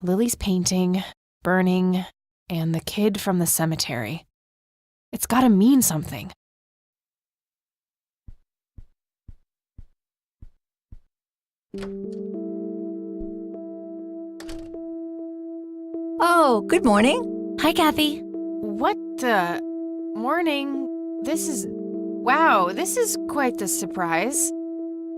Lily's painting, burning, and the kid from the cemetery. It's gotta mean something. Oh, good morning. Hi, Kathy. What the? Morning. Wow, this is quite the surprise.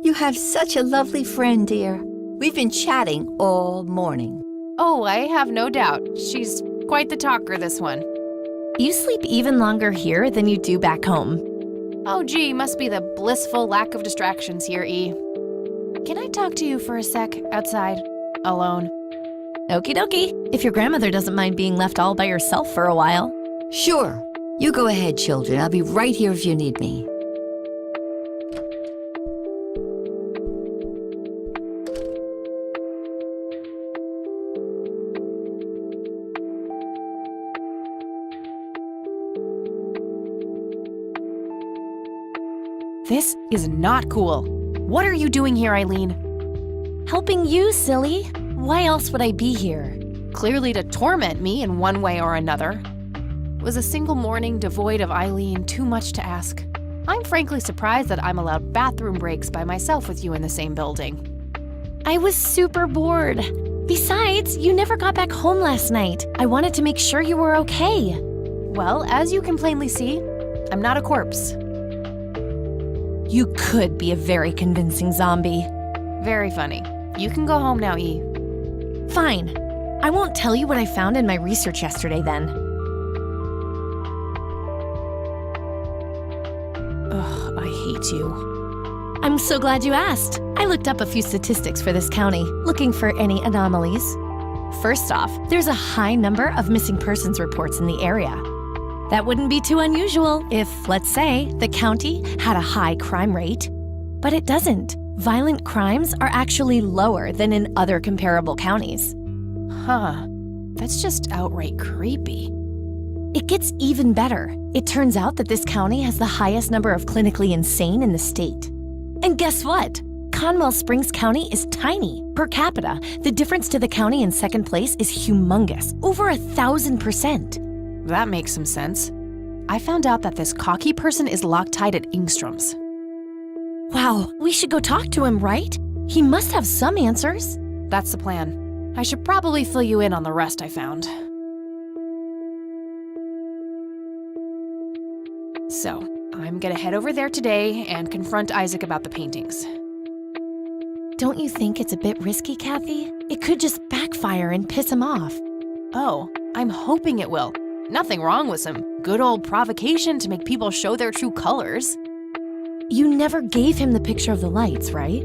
You have such a lovely friend, dear. We've been chatting all morning. Oh, I have no doubt. She's quite the talker, this one. You sleep even longer here than you do back home. Oh gee, must be the blissful lack of distractions here, E. Can I talk to you for a sec, outside? Alone? Okie dokie, if your grandmother doesn't mind being left all by yourself for a while. Sure. You go ahead, children. I'll be right here if you need me. This is not cool. What are you doing here, Eileen? Helping you, silly. Why else would I be here? Clearly to torment me in one way or another. Was a single morning devoid of Eileen too much to ask? I'm frankly surprised that I'm allowed bathroom breaks by myself with you in the same building. I was super bored. Besides, you never got back home last night. I wanted to make sure you were okay. Well, as you can plainly see, I'm not a corpse. You could be a very convincing zombie. Very funny. You can go home now, E. Fine. I won't tell you what I found in my research yesterday then. Ugh, I hate you. I'm so glad you asked. I looked up a few statistics for this county, looking for any anomalies. First off, there's a high number of missing persons reports in the area. That wouldn't be too unusual if, let's say, the county had a high crime rate. But it doesn't. Violent crimes are actually lower than in other comparable counties. Huh. That's just outright creepy. It gets even better. It turns out that this county has the highest number of clinically insane in the state. And guess what? Conwell Springs County is tiny. Per capita, the difference to the county in second place is humongous, over 1,000%. That makes some sense. I found out that this cocky person is Loctite at Ingstrom's. Wow, we should go talk to him, right? He must have some answers. That's the plan. I should probably fill you in on the rest I found. So, I'm gonna head over there today and confront Isaac about the paintings. Don't you think it's a bit risky, Kathy? It could just backfire and piss him off. Oh, I'm hoping it will. Nothing wrong with some good old provocation to make people show their true colors. You never gave him the picture of the lights, right?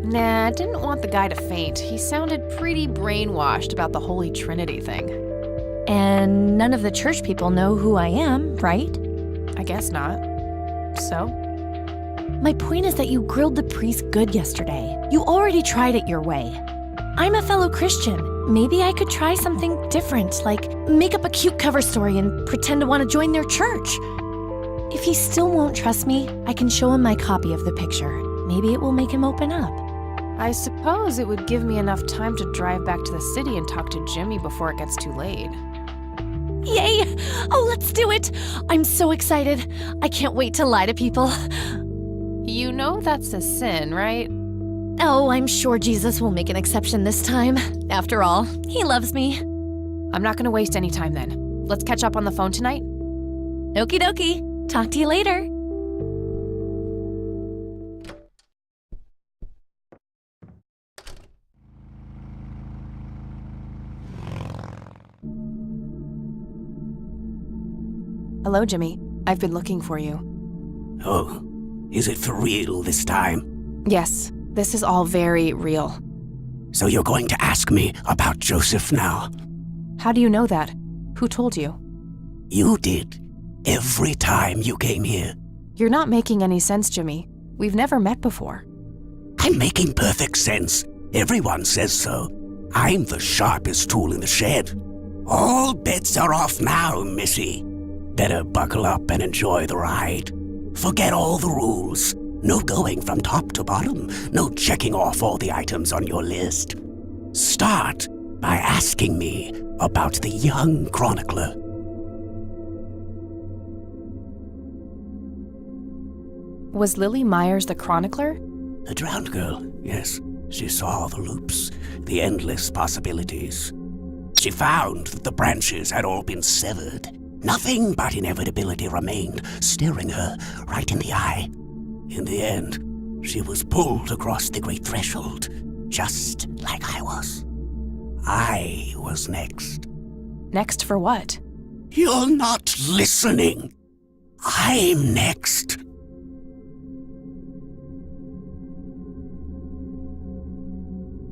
Nah, didn't want the guy to faint. He sounded pretty brainwashed about the Holy Trinity thing. And none of the church people know who I am, right? I guess not. So? My point is that you grilled the priest good yesterday. You already tried it your way. I'm a fellow Christian. Maybe I could try something different, like make up a cute cover story and pretend to want to join their church. If he still won't trust me, I can show him my copy of the picture. Maybe it will make him open up. I suppose it would give me enough time to drive back to the city and talk to Jimmy before it gets too late. Yay! Oh, let's do it! I'm so excited. I can't wait to lie to people. You know that's a sin, right? Oh, I'm sure Jesus will make an exception this time. After all, he loves me. I'm not gonna waste any time then. Let's catch up on the phone tonight. Okie dokie. Talk to you later. Hello, Jimmy. I've been looking for you. Oh, is it for real this time? Yes, this is all very real. So you're going to ask me about Joseph now? How do you know that? Who told you? You did. Every time you came here. You're not making any sense, Jimmy. We've never met before. I'm making perfect sense. Everyone says so. I'm the sharpest tool in the shed. All bets are off now, Missy. Better buckle up and enjoy the ride. Forget all the rules. No going from top to bottom. No checking off all the items on your list. Start by asking me about the young chronicler. Was Lily Myers the chronicler? The drowned girl, yes. She saw the loops, the endless possibilities. She found that the branches had all been severed. Nothing but inevitability remained, staring her right in the eye. In the end, she was pulled across the great threshold, just like I was. I was next. Next for what? You're not listening. I'm next.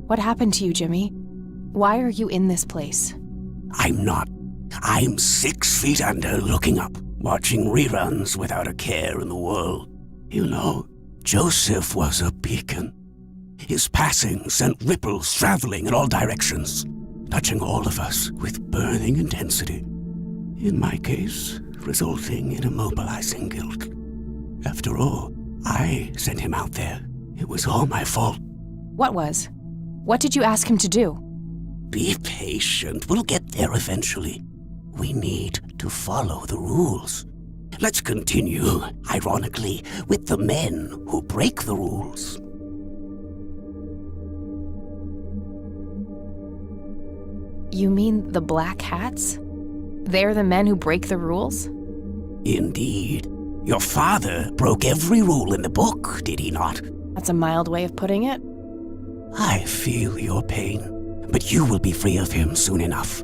What happened to you, Jimmy? Why are you in this place? I'm not. I'm 6 feet under, looking up, watching reruns without a care in the world. You know, Joseph was a beacon. His passing sent ripples traveling in all directions, touching all of us with burning intensity. In my case, resulting in immobilizing guilt. After all, I sent him out there. It was all my fault. What was? What did you ask him to do? Be patient. We'll get there eventually. We need to follow the rules. Let's continue, ironically, with the men who break the rules. You mean the black hats? They're the men who break the rules? Indeed. Your father broke every rule in the book, did he not? That's a mild way of putting it. I feel your pain, but you will be free of him soon enough.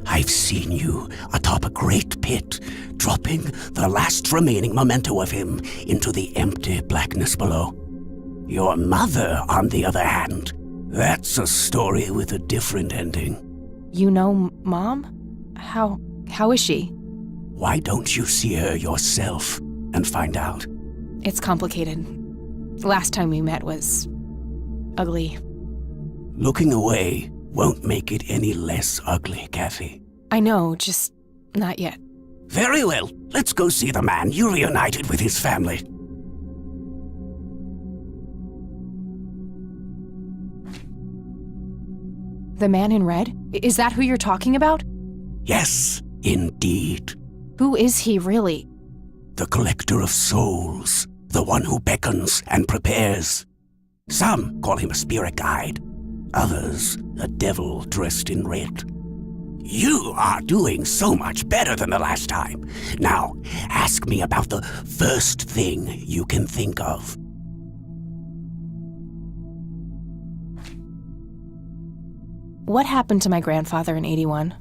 I've seen you atop a great pit, dropping the last remaining memento of him into the empty blackness below. Your mother, on the other hand, that's a story with a different ending. You know Mom? How is she? Why don't you see her yourself and find out? It's complicated. Last time we met was ugly. Looking away won't make it any less ugly, Kathy. I know, just not yet. Very well. Let's go see the man you reunited with his family. The man in red? Is that who you're talking about? Yes, indeed. Who is he really? The collector of souls. The one who beckons and prepares. Some call him a spirit guide. Others, a devil dressed in red. You are doing so much better than the last time. Now, ask me about the first thing you can think of. What happened to my grandfather in 81?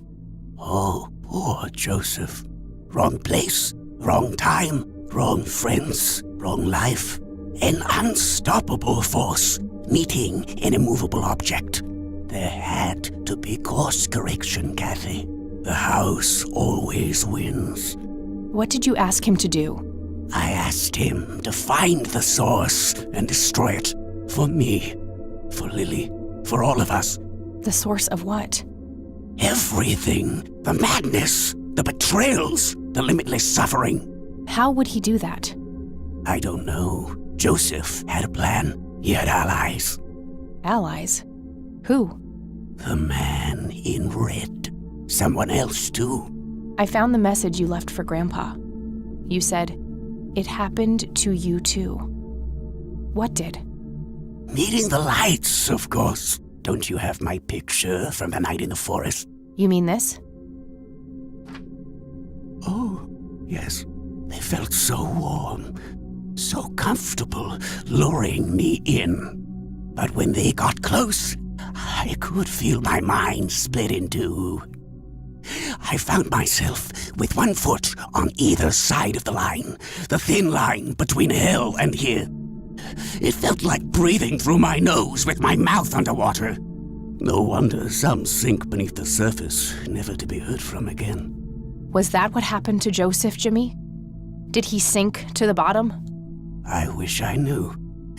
Oh, poor Joseph. Wrong place, wrong time, wrong friends, wrong life. An unstoppable force meeting an immovable object. There had to be course correction, Kathy. The house always wins. What did you ask him to do? I asked him to find the source and destroy it. For me, for Lily, for all of us. The source of what? Everything. The madness, the betrayals, the limitless suffering. How would he do that? I don't know. Joseph had a plan. He had allies. Allies? Who? The man in red. Someone else, too. I found the message you left for Grandpa. You said, "It happened to you too." What did? Meeting the lights, of course. Don't you have my picture from the night in the forest? You mean this? Oh, yes. They felt so warm, so comfortable, luring me in. But when they got close, I could feel my mind split in two. I found myself with one foot on either side of the line, the thin line between hell and here. It felt like breathing through my nose with my mouth underwater. No wonder some sink beneath the surface, never to be heard from again. Was that what happened to Joseph, Jimmy? Did he sink to the bottom? I wish I knew.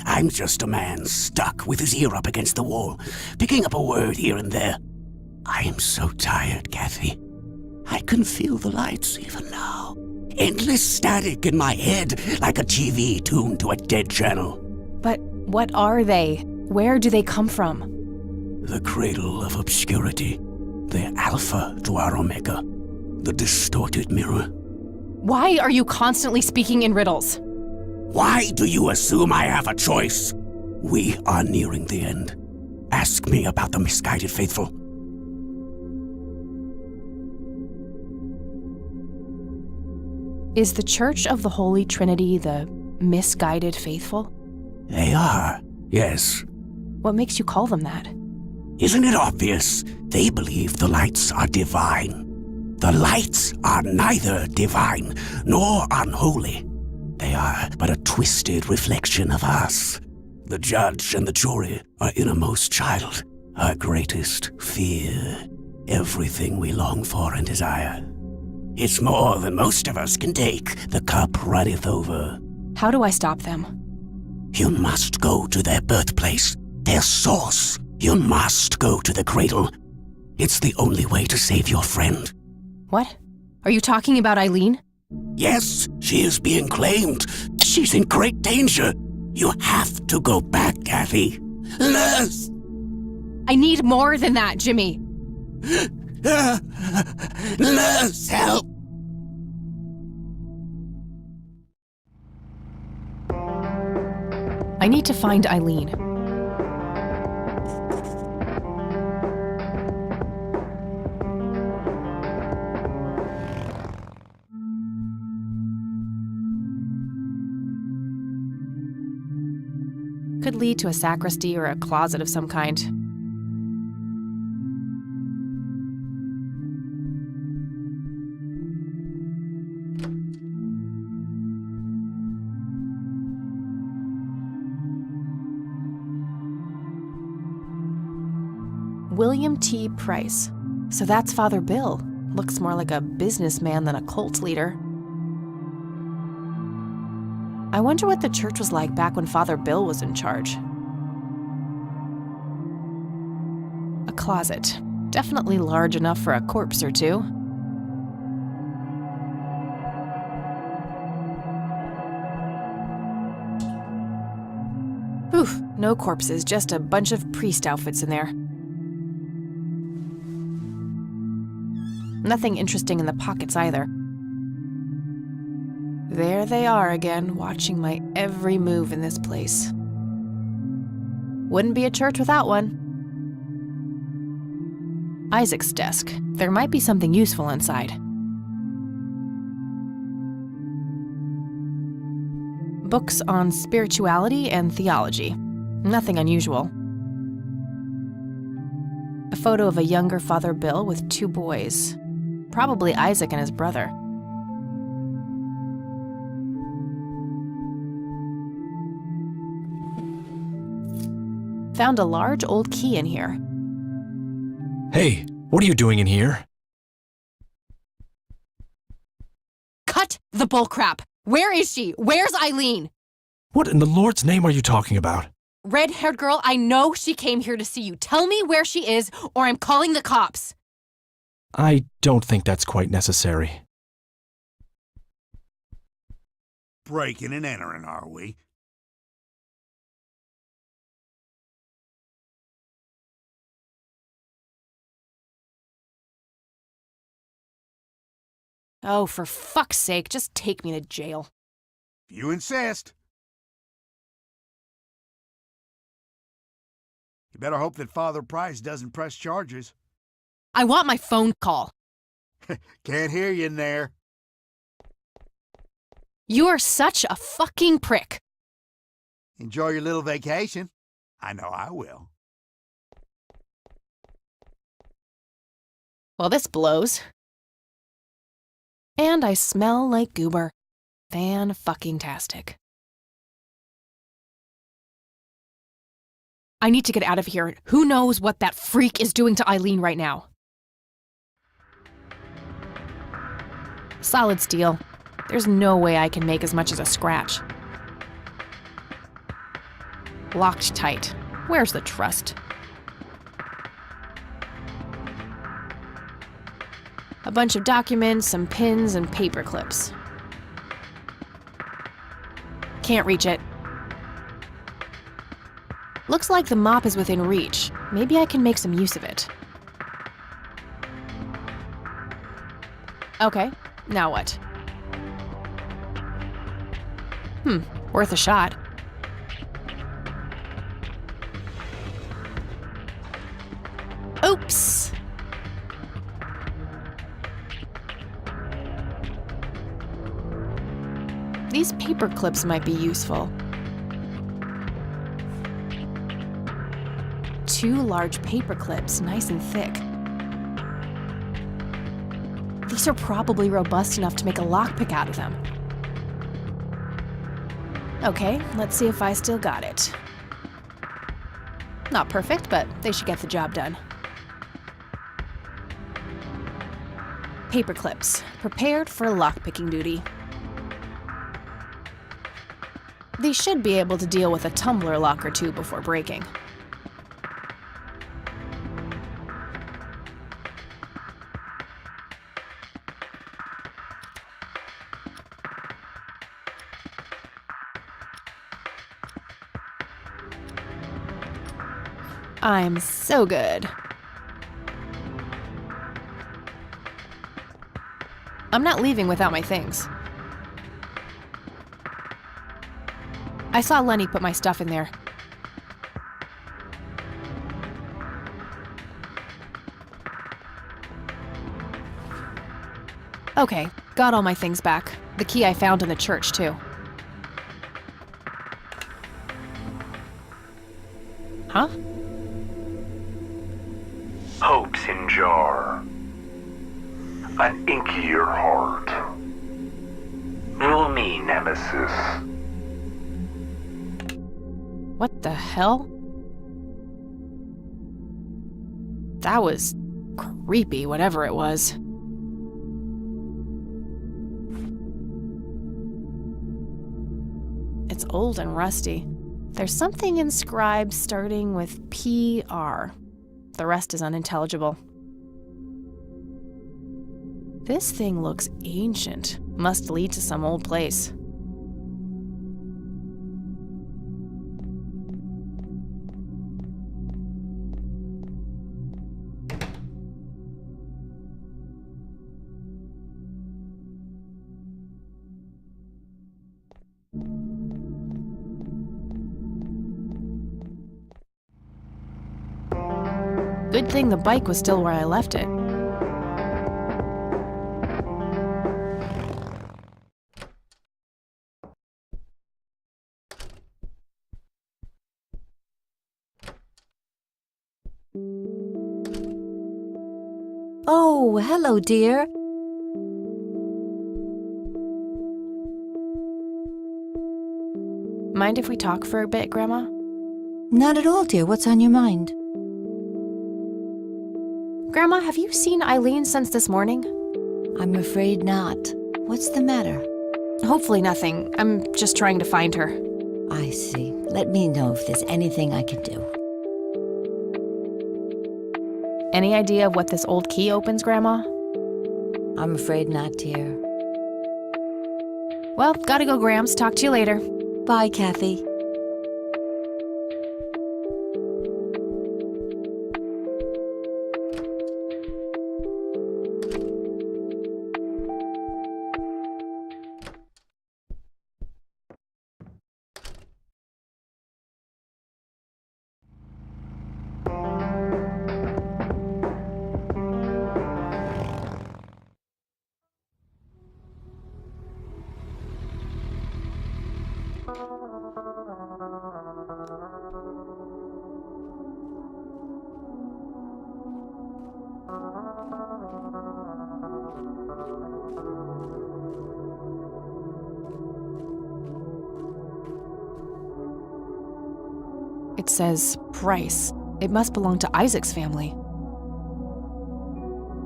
I'm just a man stuck with his ear up against the wall, picking up a word here and there. I am so tired, Kathy. I can feel the lights even now. Endless static in my head, like a TV tuned to a dead channel. But what are they? Where do they come from? The cradle of obscurity. the alpha to our omega, the distorted mirror. Why are you constantly speaking in riddles? Why do you assume I have a choice? We are nearing the end. Ask me about the misguided faithful. Is the Church of the Holy Trinity the misguided faithful? They are, yes. What makes you call them that? Isn't it obvious? They believe the lights are divine. The lights are neither divine nor unholy. They are but a twisted reflection of us. The judge and the jury, our innermost child, our greatest fear, everything we long for and desire. It's more than most of us can take. The cup runneth over. How do I stop them? You must go to their birthplace, their source. You must go to the cradle. It's the only way to save your friend. What? Are you talking about Eileen? Yes, she is being claimed. She's in great danger. You have to go back, Kathy. Nurse! I need more than that, Jimmy. Nurse, help! I need to find Eileen. Could lead to a sacristy or a closet of some kind. William T. Price. So that's Father Bill. Looks more like a businessman than a cult leader. I wonder what the church was like back when Father Bill was in charge. A closet. Definitely large enough for a corpse or two. Oof, no corpses, just a bunch of priest outfits in there. Nothing interesting in the pockets either. There they are again, watching my every move in this place. Wouldn't be a church without one. Isaac's desk. There might be something useful inside. Books on spirituality and theology. Nothing unusual. A photo of a younger Father Bill with 2 boys. Probably Isaac and his brother. Found a large old key in here. Hey, what are you doing in here? Cut the bullcrap! Where is she? Where's Eileen? What in the Lord's name are you talking about? Red-haired girl, I know she came here to see you. Tell me where she is, or I'm calling the cops. I don't think that's quite necessary. Breaking and entering, are we? Oh, for fuck's sake, just take me to jail. If you insist. You better hope that Father Price doesn't press charges. I want my phone call. Can't hear you in there. You're such a fucking prick. Enjoy your little vacation. I know I will. Well, this blows. And I smell like goober. Fan-fucking-tastic. I need to get out of here. Who knows what that freak is doing to Eileen right now? Solid steel. There's no way I can make as much as a scratch. Locked tight. Where's the trust? A bunch of documents, some pins, and paper clips. Can't reach it. Looks like the mop is within reach. Maybe I can make some use of it. Okay, now what? Worth a shot. Oops! These paper clips might be useful. 2 large paper clips, nice and thick. These are probably robust enough to make a lockpick out of them. Okay, let's see if I still got it. Not perfect, but they should get the job done. Paper clips, prepared for lockpicking duty. They should be able to deal with a tumbler lock or two before breaking. I'm so good. I'm not leaving without my things. I saw Lenny put my stuff in there. Okay, got all my things back. The key I found in the church, too. Huh? Hopes in jar. An inkier heart. Rule me, nemesis. What the hell? That was creepy, whatever it was. It's old and rusty. There's something inscribed starting with PR. The rest is unintelligible. This thing looks ancient. Must lead to some old place. Good thing the bike was still where I left it. Oh, hello, dear. Mind if we talk for a bit, Grandma? Not at all, dear. What's on your mind? Grandma, have you seen Eileen since this morning? I'm afraid not. What's the matter? Hopefully nothing. I'm just trying to find her. I see. Let me know if there's anything I can do. Any idea of what this old key opens, Grandma? I'm afraid not, dear. Well, gotta go, Grams. Talk to you later. Bye, Kathy. It says Price. It must belong to Isaac's family.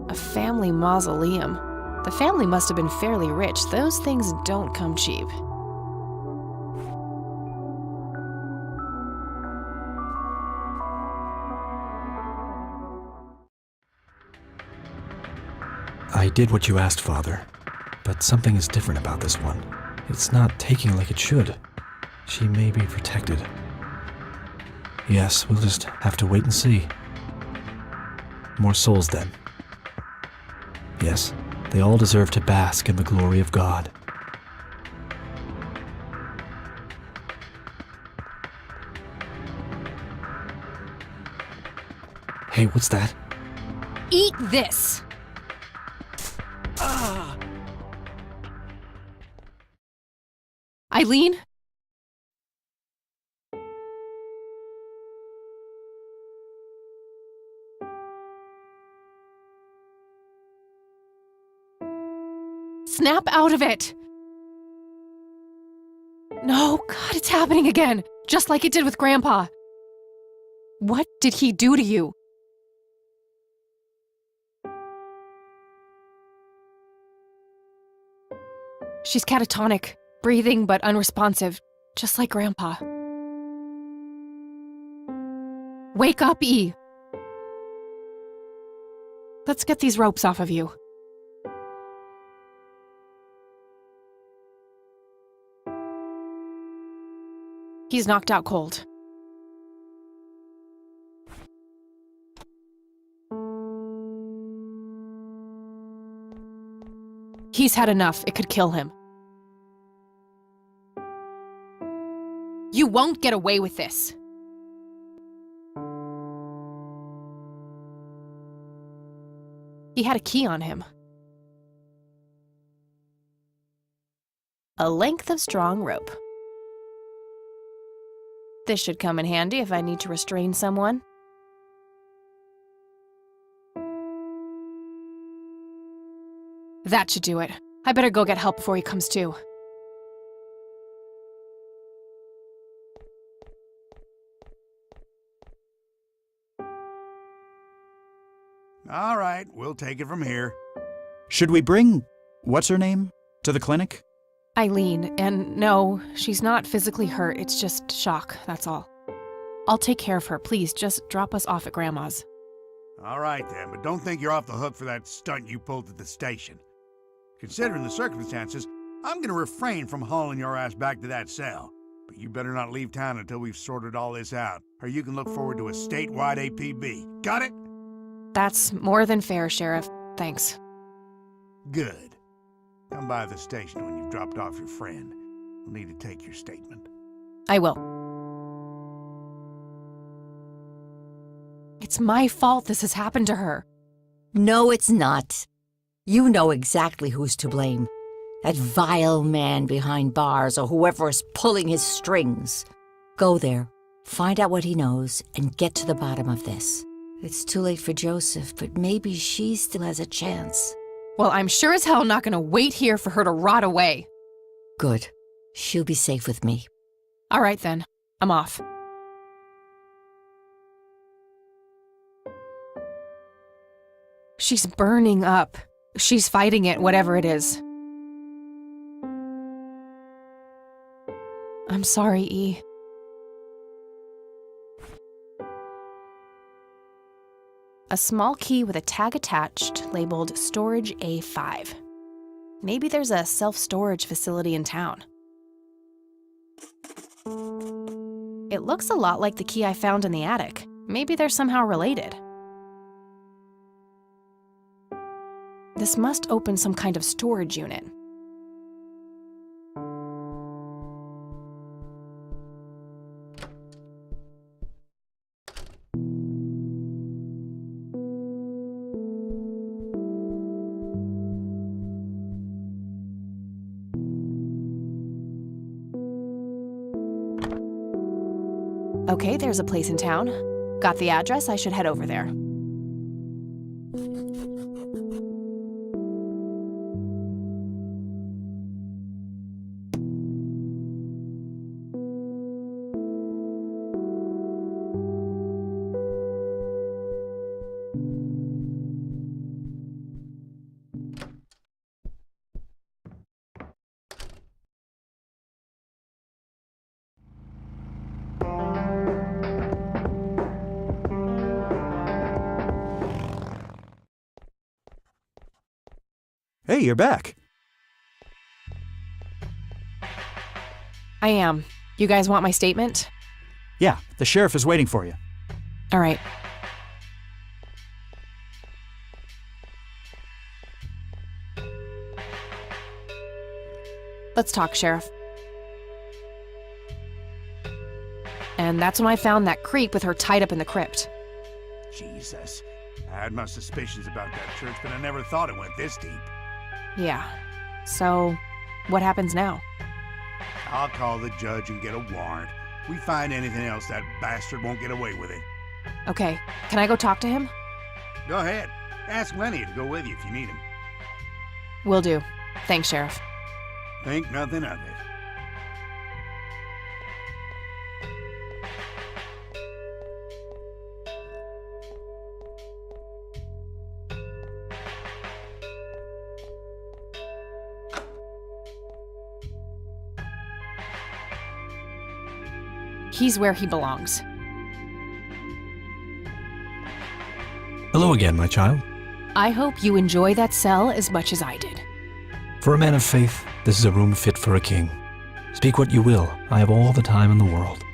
A family mausoleum. The family must have been fairly rich. Those things don't come cheap. I did what you asked, Father, but something is different about this one. It's not taking like it should. She may be protected. Yes, we'll just have to wait and see. More souls, then. Yes, They all deserve to bask in the glory of God. Hey, what's that? Eat this! Eileen? Snap out of it! No, God, it's happening again, just like it did with Grandpa. What did he do to you? She's catatonic, breathing but unresponsive, just like Grandpa. Wake up, E. Let's get these ropes off of you. He's knocked out cold. He's had enough. It could kill him. You won't get away with this. He had a key on him. A length of strong rope. This should come in handy if I need to restrain someone. That should do it. I better go get help before he comes to. All right, we'll take it from here. Should we bring what's-her-name to the clinic? Eileen, and no, she's not physically hurt, it's just shock, that's all. I'll take care of her, please, just drop us off at Grandma's. All right then, but don't think you're off the hook for that stunt you pulled at the station. Considering the circumstances, I'm gonna refrain from hauling your ass back to that cell. But you better not leave town until we've sorted all this out, or you can look forward to a statewide APB. Got it? That's more than fair, Sheriff. Thanks. Good. Come by the station when you've dropped off your friend. We'll need to take your statement. I will. It's my fault this has happened to her. No, it's not. You know exactly who's to blame. That vile man behind bars or whoever is pulling his strings. Go there, find out what he knows, and get to the bottom of this. It's too late for Joseph, but maybe she still has a chance. Well, I'm sure as hell not gonna wait here for her to rot away. Good. She'll be safe with me. All right then, I'm off. She's burning up. She's fighting it, whatever it is. I'm sorry, E. A small key with a tag attached, labeled Storage A5. Maybe there's a self-storage facility in town. It looks a lot like the key I found in the attic. Maybe they're somehow related. This must open some kind of storage unit. Okay, there's a place in town. Got the address, I should head over there. Hey, you're back. I am. You guys want my statement? Yeah, the sheriff is waiting for you. All right. Let's talk, Sheriff. And that's when I found that creep with her tied up in the crypt. Jesus. I had my suspicions about that church, but I never thought it went this deep. Yeah. So, what happens now? I'll call the judge and get a warrant. We find anything else, that bastard won't get away with it. Okay, can I go talk to him? Go ahead. Ask Lenny to go with you if you need him. Will do. Thanks, Sheriff. Think nothing of it. He's where he belongs. Hello again, my child. I hope you enjoy that cell as much as I did. For a man of faith, this is a room fit for a king. Speak what you will, I have all the time in the world.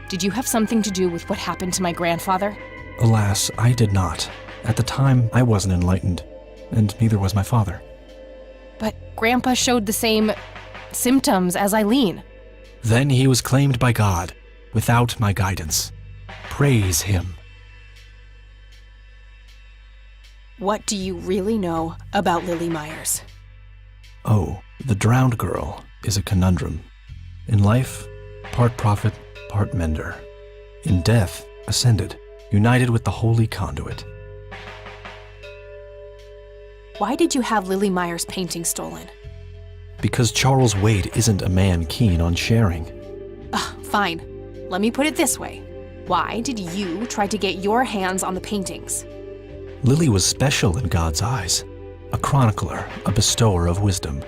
Did you have something to do with what happened to my grandfather? Alas, I did not. At the time, I wasn't enlightened, and neither was my father. But Grandpa showed the same symptoms as Eileen. Then he was claimed by God, without my guidance. Praise him. What do you really know about Lily Myers? Oh, the drowned girl is a conundrum. In life, part prophet, part mender. In death, ascended, united with the holy conduit. Why did you have Lily Myers' painting stolen? Because Charles Wade isn't a man keen on sharing. Fine. Let me put it this way. Why did you try to get your hands on the paintings? Lily was special in God's eyes, a chronicler, a bestower of wisdom.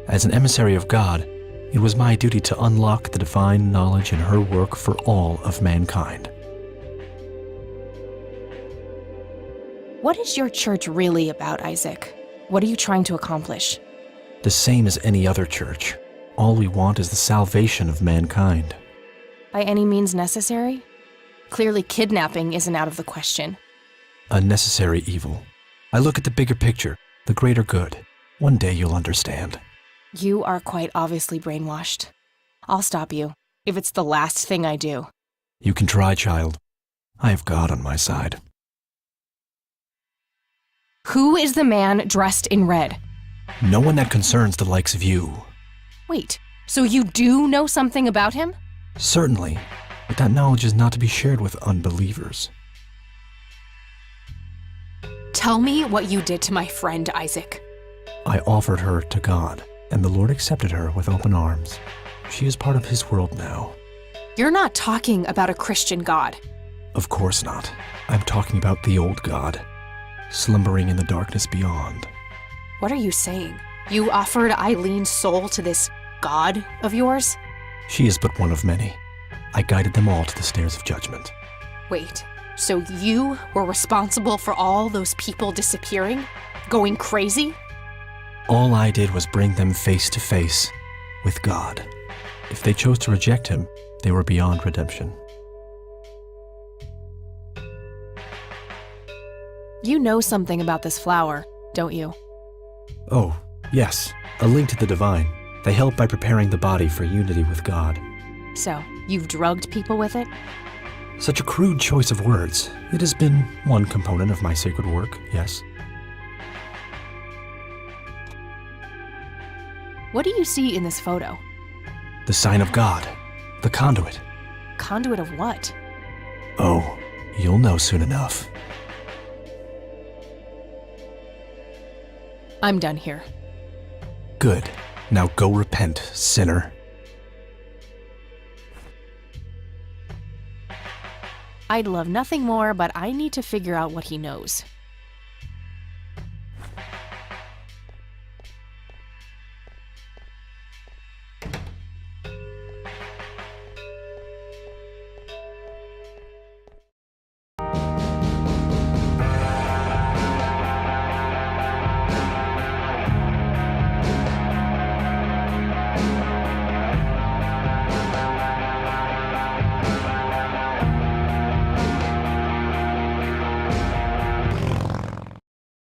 As an emissary of God, it was my duty to unlock the divine knowledge in her work for all of mankind. What is your church really about, Isaac? What are you trying to accomplish? The same as any other church. All we want is the salvation of mankind. By any means necessary? Clearly kidnapping isn't out of the question. A necessary evil. I look at the bigger picture, the greater good. One day you'll understand. You are quite obviously brainwashed. I'll stop you, if it's the last thing I do. You can try, child. I have God on my side. Who is the man dressed in red? No one that concerns the likes of you. Wait, so you do know something about him? Certainly, but that knowledge is not to be shared with unbelievers. Tell me what you did to my friend, Isaac. I offered her to God, and the Lord accepted her with open arms. She is part of his world now. You're not talking about a Christian God. Of course not. I'm talking about the old God, slumbering in the darkness beyond. What are you saying? You offered Eileen's soul to this God of yours? She is but one of many. I guided them all to the stairs of judgment. Wait, so you were responsible for all those people disappearing? Going crazy? All I did was bring them face to face with God. If they chose to reject him, they were beyond redemption. You know something about this flower, don't you? Oh, yes, a link to the divine. They help by preparing the body for unity with God. So, you've drugged people with it? Such a crude choice of words. It has been one component of my sacred work, yes. What do you see in this photo? The sign of God. The conduit. Conduit of what? Oh, you'll know soon enough. I'm done here. Good. Now go repent, sinner. I'd love nothing more, but I need to figure out what he knows.